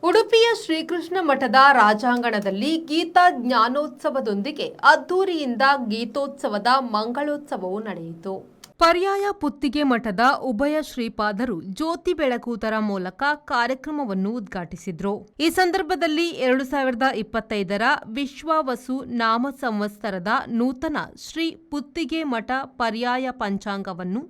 ಉಡುಪಿಯ ಶ್ರೀಕೃಷ್ಣ ಮಠದ ರಾಜಾಂಗಣದಲ್ಲಿ ಗೀತಾ ಜ್ಞಾನೋತ್ಸವದೊಂದಿಗೆ ಅದ್ದೂರಿಯಿಂದ ಗೀತೋತ್ಸವದ ಮಂಗಳೋತ್ಸವವು ನಡೆಯಿತು. ಪರ್ಯಾಯ ಪುತ್ತಿಗೆ ಮಠದ ಉಭಯ ಶ್ರೀಪಾದರು ಜ್ಯೋತಿ ಬೆಳಕುವುದರ ಮೂಲಕ ಕಾರ್ಯಕ್ರಮವನ್ನು ಉದ್ಘಾಟಿಸಿದರು. ಈ ಸಂದರ್ಭದಲ್ಲಿ 2025ರ ವಿಶ್ವಾವಸು ನಾಮ ಸಂವತ್ಸರದ ನೂತನ ಶ್ರೀ ಪುತ್ತಿಗೆ ಮಠ ಪರ್ಯಾಯ ಪಂಚಾಂಗವನ್ನು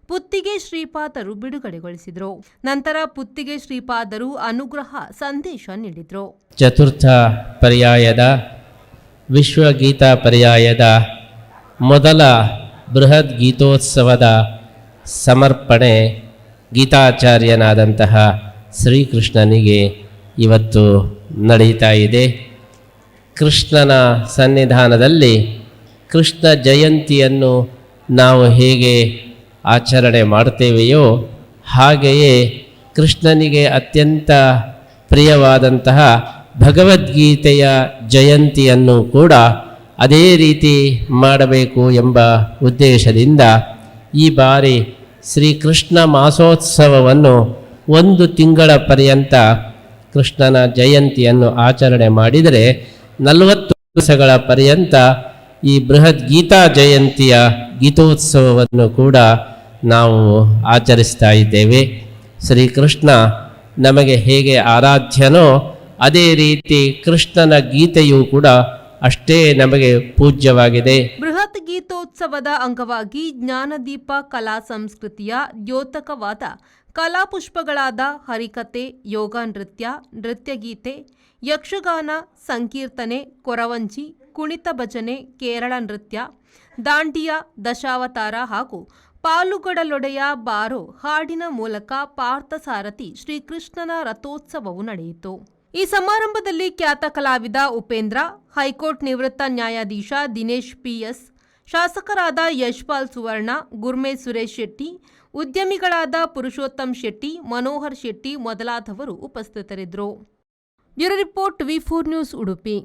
ಪುತ್ತಿಗೆ ಶ್ರೀಪಾದರು ಬಿಡುಗಡೆಗೊಳಿಸಿದರು. ನಂತರ ಪುತ್ತಿಗೆ ಶ್ರೀಪಾದರು ಅನುಗ್ರಹ ಸಂದೇಶ ನೀಡಿದರು. ಚತುರ್ಥ ಪರ್ಯಾಯದ ವಿಶ್ವಗೀತಾ ಪರ್ಯಾಯದ ಮೊದಲ ಬೃಹತ್ ಗೀತೋತ್ಸವದ ಸಮರ್ಪಣೆ ಗೀತಾಚಾರ್ಯನಾದಂತಹ ಶ್ರೀಕೃಷ್ಣನಿಗೆ ಇವತ್ತು ನಡೀತಾ ಇದೆ. ಕೃಷ್ಣನ ಸನ್ನಿಧಾನದಲ್ಲಿ ಕೃಷ್ಣ ಜಯಂತಿಯನ್ನು ನಾವು ಹೇಗೆ ಆಚರಣೆ ಮಾಡ್ತೇವೆಯೋ ಹಾಗೆಯೇ ಕೃಷ್ಣನಿಗೆ ಅತ್ಯಂತ ಪ್ರಿಯವಾದಂತಹ ಭಗವದ್ಗೀತೆಯ ಜಯಂತಿಯನ್ನು ಕೂಡ ಅದೇ ರೀತಿ ಮಾಡಬೇಕು ಎಂಬ ಉದ್ದೇಶದಿಂದ ಈ ಬಾರಿ ಶ್ರೀಕೃಷ್ಣ ಮಾಸೋತ್ಸವವನ್ನು 1 ತಿಂಗಳ ಪರ್ಯಂತ ಕೃಷ್ಣನ ಜಯಂತಿಯನ್ನು ಆಚರಣೆ ಮಾಡಿದರೆ 40 ದಿವಸಗಳ ಪರ್ಯಂತ ಈ ಬೃಹತ್ ಗೀತಾ ಜಯಂತಿಯ ಗೀತೋತ್ಸವವನ್ನು ಕೂಡ ನಾವು ಆಚರಿಸ್ತಾ ಇದ್ದೇವೆ. ಶ್ರೀಕೃಷ್ಣ ನಮಗೆ ಹೇಗೆ ಆರಾಧ್ಯನೋ ಅದೇ ರೀತಿ ಕೃಷ್ಣನ ಗೀತೆಯೂ ಕೂಡ ಅಷ್ಟೇ ನಮಗೆ ಪೂಜ್ಯವಾಗಿದೆ. ಬೃಹತ್ ಗೀತೋತ್ಸವದ ಅಂಗವಾಗಿ ಜ್ಞಾನದೀಪ ಕಲಾ ಸಂಸ್ಕೃತಿಯ ದ್ಯೋತಕವಾದ ಕಲಾಪುಷ್ಪಗಳಾದ ಹರಿಕತೆ, ಯೋಗ ನೃತ್ಯ, ನೃತ್ಯಗೀತೆ, ಯಕ್ಷಗಾನ, ಸಂಕೀರ್ತನೆ, ಕೊರವಂಜಿ, ಕುಣಿತ ಭಜನೆ, ಕೇರಳ ನೃತ್ಯ, ದಾಂಡಿಯಾ, ದಶಾವತಾರ ಹಾಗೂ ಪಾಲುಗಡಲೊಡೆಯ ಬಾರೋ ಹಾಡಿನ ಮೂಲಕ ಪಾರ್ಥಸಾರಥಿ ಶ್ರೀಕೃಷ್ಣನ ರಥೋತ್ಸವವು ನಡೆಯಿತು. ಈ ಸಮಾರಂಭದಲ್ಲಿ ಖ್ಯಾತ ಕಲಾವಿದ ಉಪೇಂದ್ರ, ಹೈಕೋರ್ಟ್ ನಿವೃತ್ತ ನ್ಯಾಯಾಧೀಶ ದಿನೇಶ್ ಪಿಎಸ್, ಶಾಸಕರಾದ ಯಶ್ಪಾಲ್ ಸುವರ್ಣ, ಗುರ್ಮೆ ಸುರೇಶ್ ಶೆಟ್ಟಿ, ಉದ್ಯಮಿಗಳಾದ ಪುರುಷೋತ್ತಮ್ ಶೆಟ್ಟಿ, ಮನೋಹರ್ ಶೆಟ್ಟಿ ಮೊದಲಾದವರು ಉಪಸ್ಥಿತರಿದ್ದರು. ಬ್ಯೂರೋ ರಿಪೋರ್ಟ್, ವಿ4 ನ್ಯೂಸ್, ಉಡುಪಿ.